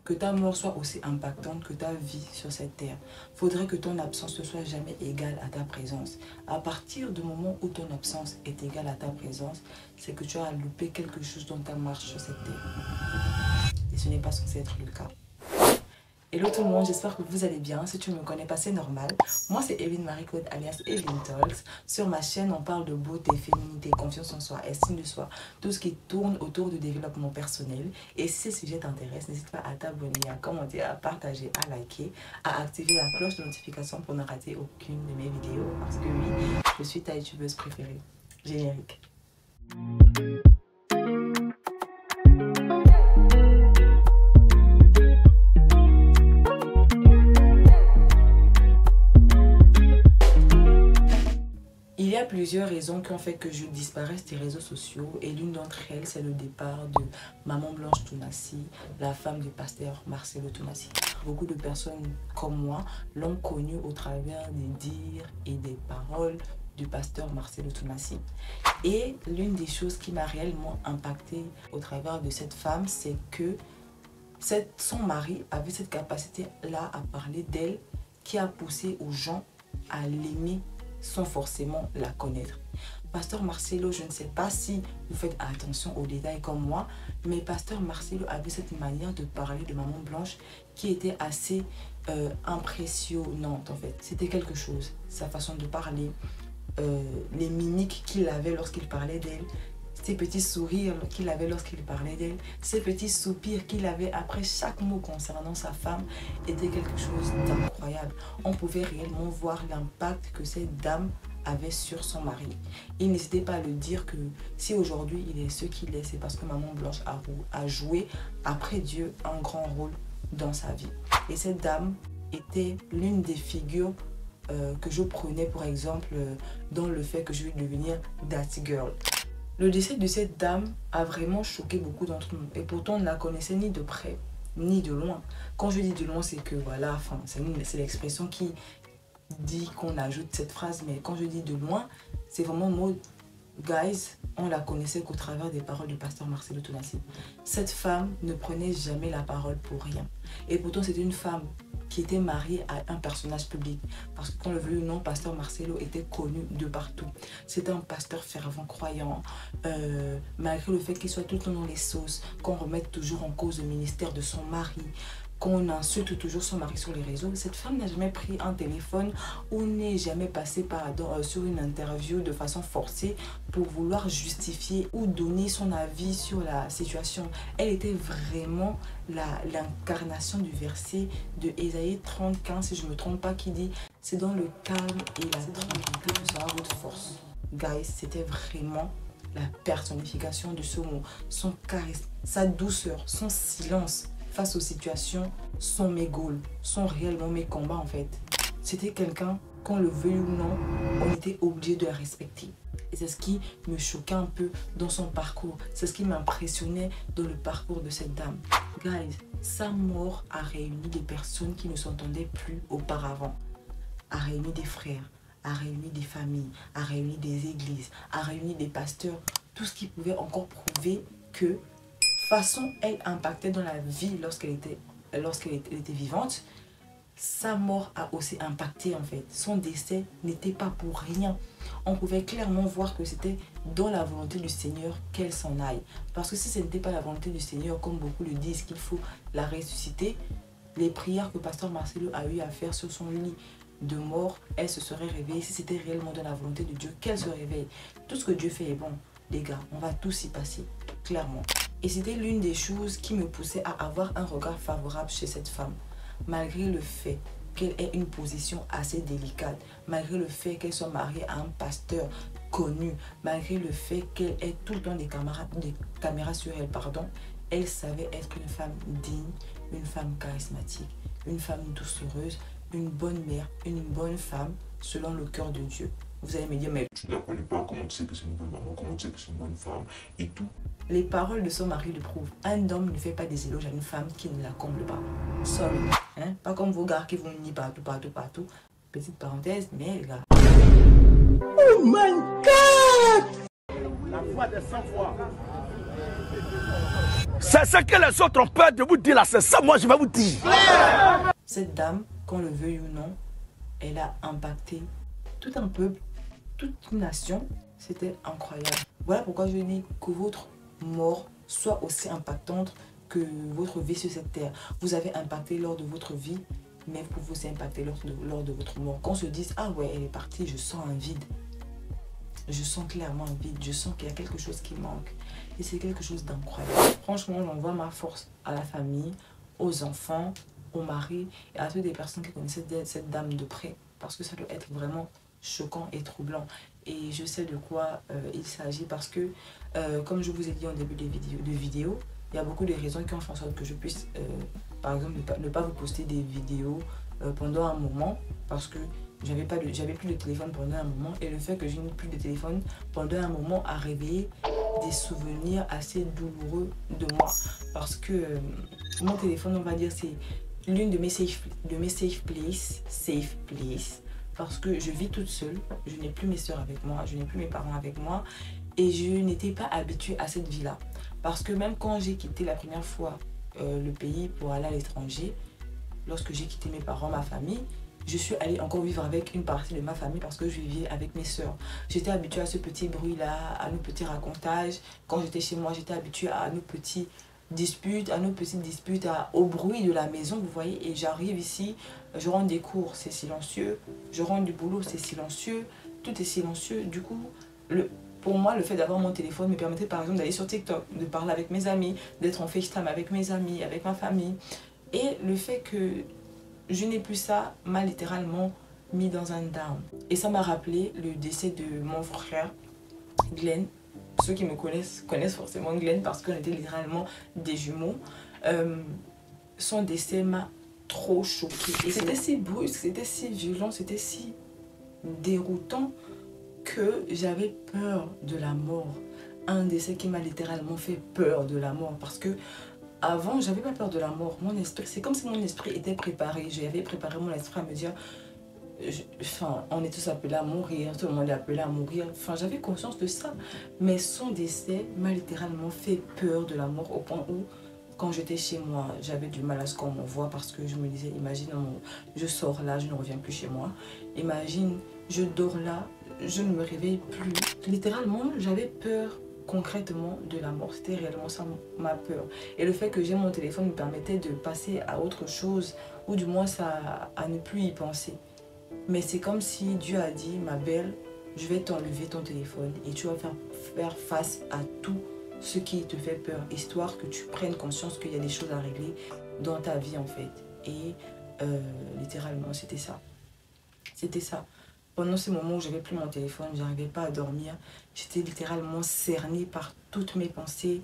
que ta mort soit aussi impactante que ta vie sur cette terre. Faudrait que ton absence ne soit jamais égale à ta présence. À partir du moment où ton absence est égale à ta présence, c'est que tu as loupé quelque chose dans ta marche sur cette terre. Et ce n'est pas censé être le cas. Hello tout le monde, j'espère que vous allez bien. Si tu ne me connais pas, c'est normal. Moi, c'est Evelyne Marie-Claude alias Evelyne Talks. Sur ma chaîne, on parle de beauté, féminité, confiance en soi, estime de soi, tout ce qui tourne autour du développement personnel. Et si ces sujets t'intéressent, n'hésite pas à t'abonner, à commenter, à partager, à liker, à activer la cloche de notification pour ne rater aucune de mes vidéos. Parce que oui, je suis ta youtubeuse préférée. Générique. Il y a plusieurs raisons qui ont fait que je disparaisse des réseaux sociaux et l'une d'entre elles, c'est le départ de Maman Blanche Tounassi, la femme du pasteur Marcelo Tounassi. Beaucoup de personnes comme moi l'ont connue au travers des dires et des paroles du pasteur Marcelo Tounassi. Et l'une des choses qui m'a réellement impactée au travers de cette femme, c'est que son mari avait cette capacité-là à parler d'elle qui a poussé aux gens à l'aimer sans forcément la connaître. Pasteur Marcelo, je ne sais pas si vous faites attention aux détails comme moi, mais Pasteur Marcelo avait cette manière de parler de Maman Blanche qui était assez impressionnante en fait. C'était quelque chose, sa façon de parler, les mimiques qu'il avait lorsqu'il parlait d'elle, ces petits sourires qu'il avait lorsqu'il parlait d'elle, ces petits soupirs qu'il avait après chaque mot concernant sa femme était quelque chose d'incroyable. On pouvait réellement voir l'impact que cette dame avait sur son mari. Il n'hésitait pas à le dire que si aujourd'hui il est ce qu'il est, c'est parce que Maman Blanche a joué, après Dieu, un grand rôle dans sa vie. Et cette dame était l'une des figures que je prenais pour exemple dans le fait que je vais devenir that girl. Le décès de cette dame a vraiment choqué beaucoup d'entre nous. Et pourtant, on ne la connaissait ni de près, ni de loin. Quand je dis de loin, c'est que voilà, enfin, c'est l'expression qui dit qu'on ajoute cette phrase. Mais quand je dis de loin, c'est vraiment le mot guys, on la connaissait qu'au travers des paroles du pasteur Marcelo Tounassi. Cette femme ne prenait jamais la parole pour rien. Et pourtant, c'était une femme qui était mariée à un personnage public. Parce que quand le veuille ou non, pasteur Marcelo était connu de partout. C'était un pasteur fervent, croyant, malgré le fait qu'il soit tout le temps dans les sauces, qu'on remette toujours en cause le ministère de son mari, qu'on insulte toujours son mari sur les réseaux. Cette femme n'a jamais pris un téléphone ou n'est jamais passée sur une interview de façon forcée pour vouloir justifier ou donner son avis sur la situation. Elle était vraiment l'incarnation du verset de Ésaïe 30:15, si je ne me trompe pas, qui dit « C'est dans le calme et la tranquillité que sera votre force ». Guys, c'était vraiment la personnification de ce mot. Son charisme, sa douceur, son silence face aux situations sont mes goals, sont réellement mes combats en fait. C'était quelqu'un, qu'on le veuille ou non, on était obligé de la respecter. Et c'est ce qui me choquait un peu dans son parcours. C'est ce qui m'impressionnait dans le parcours de cette dame. Guys, sa mort a réuni des personnes qui ne s'entendaient plus auparavant. A réuni des frères, a réuni des familles, a réuni des églises, a réuni des pasteurs. Tout ce qui pouvait encore prouver que façon elle impactait dans la vie lorsqu'elle était vivante, sa mort a aussi impacté en fait. Son décès n'était pas pour rien. On pouvait clairement voir que c'était dans la volonté du Seigneur qu'elle s'en aille. Parce que si ce n'était pas la volonté du Seigneur, comme beaucoup le disent, qu'il faut la ressusciter, les prières que pasteur Marcelo a eu à faire sur son lit de mort, elle se serait réveillée. Si c'était réellement dans la volonté de Dieu, qu'elle se réveille. Tout ce que Dieu fait est bon. Les gars, on va tous y passer, clairement. Et c'était l'une des choses qui me poussait à avoir un regard favorable chez cette femme. Malgré le fait qu'elle ait une position assez délicate, malgré le fait qu'elle soit mariée à un pasteur connu, malgré le fait qu'elle ait tout le temps des caméras sur elle, elle savait être une femme digne, une femme charismatique, une femme doucereuse, une bonne mère, une bonne femme selon le cœur de Dieu. Vous allez me dire, mais tu ne la connais pas, comment tu sais que c'est une bonne maman, comment tu sais que c'est une bonne femme et tout. Les paroles de son mari le prouvent. Un homme ne fait pas des éloges à une femme qui ne la comble pas. Sorry. Hein? Pas comme vos gars qui vont nier partout. Petite parenthèse, mais les gars. Oh my God! La foi des 100 fois C'est ce que les autres ont peur de vous dire là, c'est ça moi je vais vous dire. Cette dame, qu'on le veuille ou non, elle a impacté tout un peuple, toute une nation. C'était incroyable. Voilà pourquoi je dis que votre mort soit aussi impactante que votre vie sur cette terre. Vous avez impacté lors de votre vie, mais vous pouvez aussi impacter lors de votre mort. Quand on se dit, ah ouais, elle est partie, je sens un vide. Je sens clairement un vide, je sens qu'il y a quelque chose qui manque. Et c'est quelque chose d'incroyable. Franchement, j'envoie ma force à la famille, aux enfants, au mari et à toutes les personnes qui connaissaient cette dame de près. Parce que ça doit être vraiment choquant et troublant. Et je sais de quoi il s'agit parce que, comme je vous ai dit en début de vidéo, il y a beaucoup de raisons qui ont fait en sorte que je puisse, par exemple, ne pas vous poster des vidéos pendant un moment parce que j'avais plus de téléphone pendant un moment, et le fait que je n'ai plus de téléphone pendant un moment a réveillé des souvenirs assez douloureux de moi parce que mon téléphone, on va dire, c'est l'une de mes safe place parce que je vis toute seule, je n'ai plus mes soeurs avec moi, je n'ai plus mes parents avec moi et je n'étais pas habituée à cette vie-là parce que même quand j'ai quitté la première fois le pays pour aller à l'étranger, lorsque j'ai quitté mes parents, ma famille, je suis allée encore vivre avec une partie de ma famille parce que je vivais avec mes soeurs. J'étais habituée à ce petit bruit-là, à nos petits racontages. Quand j'étais chez moi, j'étais habituée à nos petites disputes, au bruit de la maison, vous voyez. Et j'arrive ici, je rentre des cours, c'est silencieux. Je rentre du boulot, c'est silencieux. Tout est silencieux. Du coup, pour moi, le fait d'avoir mon téléphone me permettait par exemple d'aller sur TikTok, de parler avec mes amis, d'être en FaceTime avec mes amis, avec ma famille. Et le fait que je n'ai plus ça m'a littéralement mis dans un down. Et ça m'a rappelé le décès de mon frère, Glenn. Ceux qui me connaissent forcément Glenn parce qu'on était littéralement des jumeaux. Son décès m'a trop choquée. Et c'était si brusque, c'était si violent, c'était si déroutant que j'avais peur de la mort. Un décès qui m'a littéralement fait peur de la mort parce que avant, j'avais pas peur de la mort. Mon esprit, c'est comme si mon esprit était préparé. J'avais préparé mon esprit à me dire, on est tous appelés à mourir, tout le monde est appelé à mourir. Enfin, j'avais conscience de ça. Mais son décès m'a littéralement fait peur de la mort au point où, quand j'étais chez moi, j'avais du mal à ce qu'on m'envoie parce que je me disais, imagine, je sors là, je ne reviens plus chez moi. Imagine, je dors là, je ne me réveille plus. Littéralement, j'avais peur. Concrètement de la mort, c'était réellement ça ma peur. Et le fait que j'ai mon téléphone me permettait de passer à autre chose, ou du moins à ne plus y penser. Mais c'est comme si Dieu a dit, ma belle, je vais t'enlever ton téléphone et tu vas faire face à tout ce qui te fait peur, histoire que tu prennes conscience qu'il y a des choses à régler dans ta vie en fait. Et littéralement, c'était ça. C'était ça. Pendant ces moments où j'avais plus mon téléphone, j'arrivais pas à dormir. J'étais littéralement cernée par toutes mes pensées.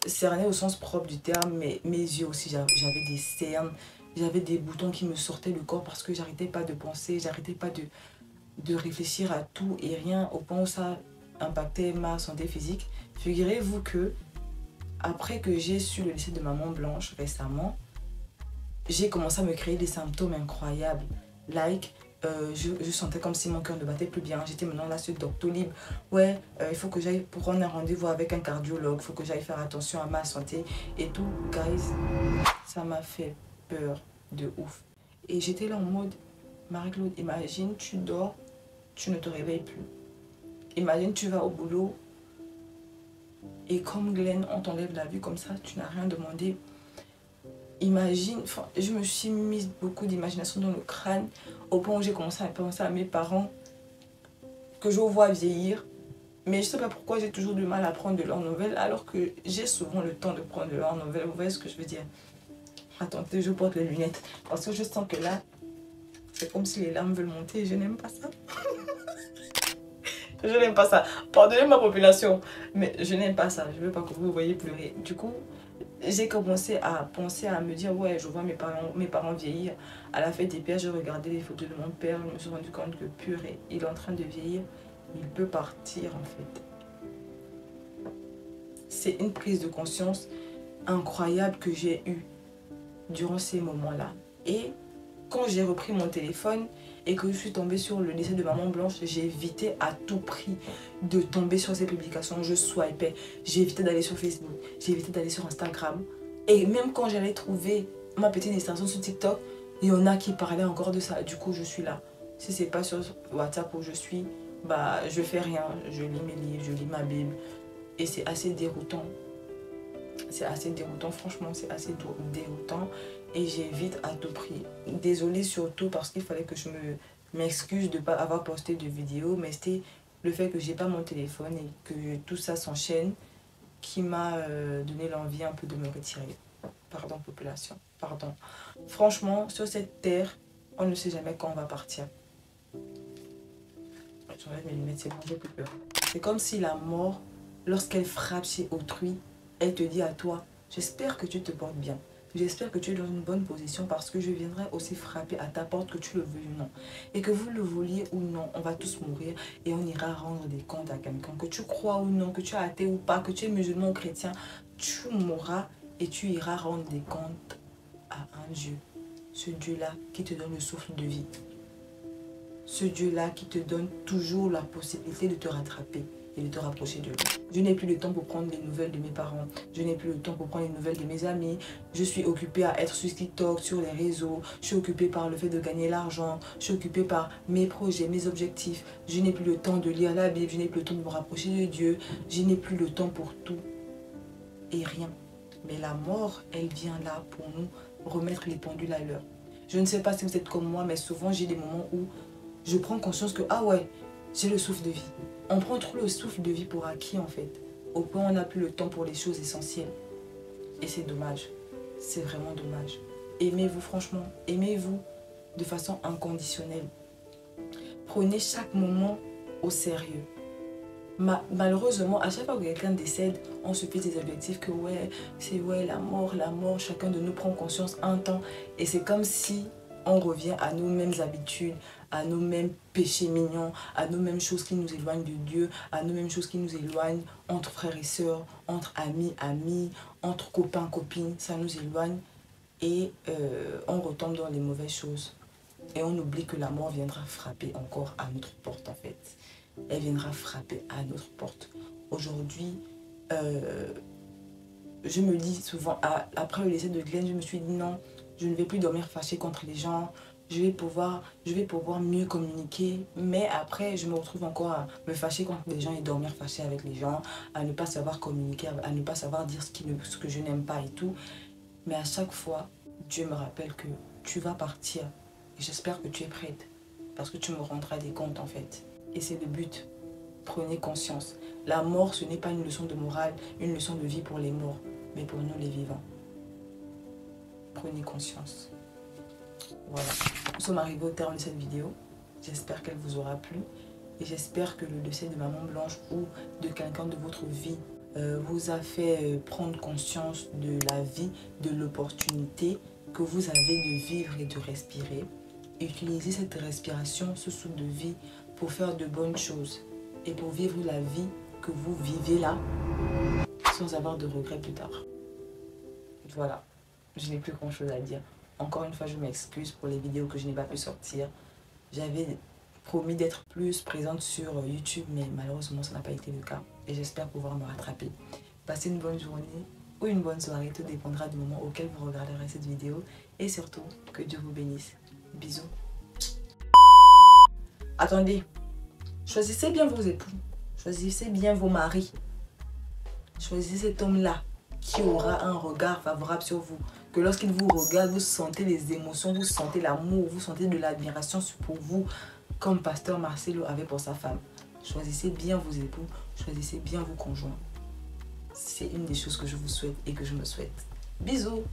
Cernée au sens propre du terme, mais mes yeux aussi, j'avais des cernes. J'avais des boutons qui me sortaient du corps parce que j'arrêtais pas de penser, j'arrêtais pas de réfléchir à tout et rien, au point où ça impactait ma santé physique. Figurez-vous que, après que j'ai su le décès de maman Blanche récemment, j'ai commencé à me créer des symptômes incroyables. Je sentais comme si mon cœur ne battait plus bien. J'étais maintenant là sur Doctolib. Ouais, il faut que j'aille prendre un rendez-vous avec un cardiologue. Il faut que j'aille faire attention à ma santé et tout. Guys, ça m'a fait peur de ouf. Et j'étais là en mode, Marie-Claude, imagine, tu dors, tu ne te réveilles plus. Imagine, tu vas au boulot et comme Glenn, on t'enlève la vue comme ça, tu n'as rien demandé. Imagine, je me suis mise beaucoup d'imagination dans le crâne au point où j'ai commencé à penser à mes parents que je vois vieillir. Mais je ne sais pas pourquoi j'ai toujours du mal à prendre de leurs nouvelles alors que j'ai souvent le temps de prendre de leurs nouvelles. Vous voyez ce que je veux dire? Attendez, je porte les lunettes parce que je sens que là, c'est comme si les larmes veulent monter et je n'aime pas ça. Je n'aime pas ça. Pardonnez ma population, mais je n'aime pas ça. Je ne veux pas que vous voyez pleurer. Du coup, j'ai commencé à penser, à me dire, ouais, je vois mes parents vieillir. À la fête des pères, j'ai regardé les photos de mon père. Je me suis rendu compte que purée, il est en train de vieillir. Il peut partir en fait. C'est une prise de conscience incroyable que j'ai eue durant ces moments-là. Et quand j'ai repris mon téléphone, et que je suis tombée sur le décès de Maman Blanche, j'ai évité à tout prix de tomber sur ces publications. Je swipais, j'ai évité d'aller sur Facebook, j'ai évité d'aller sur Instagram. Et même quand j'allais trouver ma petite distraction sur TikTok, il y en a qui parlaient encore de ça. Du coup, je suis là. Si c'est pas sur WhatsApp où je suis, bah je fais rien. Je lis mes livres, je lis ma Bible. Et c'est assez déroutant. C'est assez déroutant, franchement, c'est assez déroutant. Et j'évite à tout prix. Désolée surtout parce qu'il fallait que je m'excuse de ne pas avoir posté de vidéo. Mais c'était le fait que j'ai pas mon téléphone et que tout ça s'enchaîne qui m'a donné l'envie un peu de me retirer. Pardon, population. Pardon. Franchement, sur cette terre, on ne sait jamais quand on va partir. J'enlève mes lunettes, c'est bon, j'ai plus peur. C'est comme si la mort, lorsqu'elle frappe chez autrui, elle te dit à toi, j'espère que tu te portes bien. J'espère que tu es dans une bonne position parce que je viendrai aussi frapper à ta porte, que tu le veuilles ou non. Et que vous le vouliez ou non, on va tous mourir et on ira rendre des comptes à quelqu'un. Que tu crois ou non, que tu es athée ou pas, que tu es musulman ou chrétien, tu mourras et tu iras rendre des comptes à un Dieu. Ce Dieu-là qui te donne le souffle de vie. Ce Dieu-là qui te donne toujours la possibilité de te rattraper et de te rapprocher de lui. Je n'ai plus le temps pour prendre les nouvelles de mes parents. Je n'ai plus le temps pour prendre les nouvelles de mes amis. Je suis occupée à être sur TikTok, sur les réseaux. Je suis occupée par le fait de gagner l'argent. Je suis occupée par mes projets, mes objectifs. Je n'ai plus le temps de lire la Bible. Je n'ai plus le temps de me rapprocher de Dieu. Je n'ai plus le temps pour tout et rien. Mais la mort, elle vient là pour nous remettre les pendules à l'heure. Je ne sais pas si vous êtes comme moi, mais souvent j'ai des moments où je prends conscience que, ah ouais, j'ai le souffle de vie. On prend trop le souffle de vie pour acquis en fait. Au point où on n'a plus le temps pour les choses essentielles. Et c'est dommage. C'est vraiment dommage. Aimez-vous franchement. Aimez-vous de façon inconditionnelle. Prenez chaque moment au sérieux. Malheureusement, à chaque fois que quelqu'un décède, on se fait des objectifs que ouais, c'est ouais, la mort, chacun de nous prend conscience un temps. Et c'est comme si on revient à nos mêmes habitudes, à nos mêmes péchés mignons, à nos mêmes choses qui nous éloignent de Dieu, à nos mêmes choses qui nous éloignent entre frères et sœurs, entre amis, entre copains, copines, ça nous éloigne et on retombe dans les mauvaises choses. Et on oublie que la mort viendra frapper encore à notre porte en fait. Elle viendra frapper à notre porte. Aujourd'hui, je me dis souvent, après le décès de Glenn, je me suis dit non, je ne vais plus dormir fâchée contre les gens. Je vais pouvoir mieux communiquer. Mais après, je me retrouve encore à me fâcher contre les gens et dormir fâchée avec les gens. À ne pas savoir communiquer, à ne pas savoir dire ce que je n'aime pas et tout. Mais à chaque fois, Dieu me rappelle que tu vas partir. Et j'espère que tu es prête. Parce que tu me rendras des comptes en fait. Et c'est le but. Prenez conscience. La mort, ce n'est pas une leçon de morale, une leçon de vie pour les morts. Mais pour nous les vivants. Prenez conscience. Voilà, nous sommes arrivés au terme de cette vidéo. J'espère qu'elle vous aura plu. Et j'espère que le décès de Maman Blanche ou de quelqu'un de votre vie vous a fait prendre conscience de la vie, de l'opportunité que vous avez de vivre et de respirer. Utilisez cette respiration, ce souffle de vie pour faire de bonnes choses et pour vivre la vie que vous vivez là sans avoir de regrets plus tard. Voilà, je n'ai plus grand chose à dire. Encore une fois, je m'excuse pour les vidéos que je n'ai pas pu sortir. J'avais promis d'être plus présente sur YouTube, mais malheureusement, ça n'a pas été le cas. Et j'espère pouvoir me rattraper. Passez une bonne journée ou une bonne soirée. Tout dépendra du moment auquel vous regarderez cette vidéo. Et surtout, que Dieu vous bénisse. Bisous. Attendez. Choisissez bien vos époux. Choisissez bien vos maris. Choisissez cet homme-là qui aura un regard favorable sur vous. Que lorsqu'il vous regarde, vous sentez les émotions, vous sentez l'amour, vous sentez de l'admiration pour vous, comme Pasteur Marcelo avait pour sa femme. Choisissez bien vos époux, choisissez bien vos conjoints. C'est une des choses que je vous souhaite et que je me souhaite. Bisous!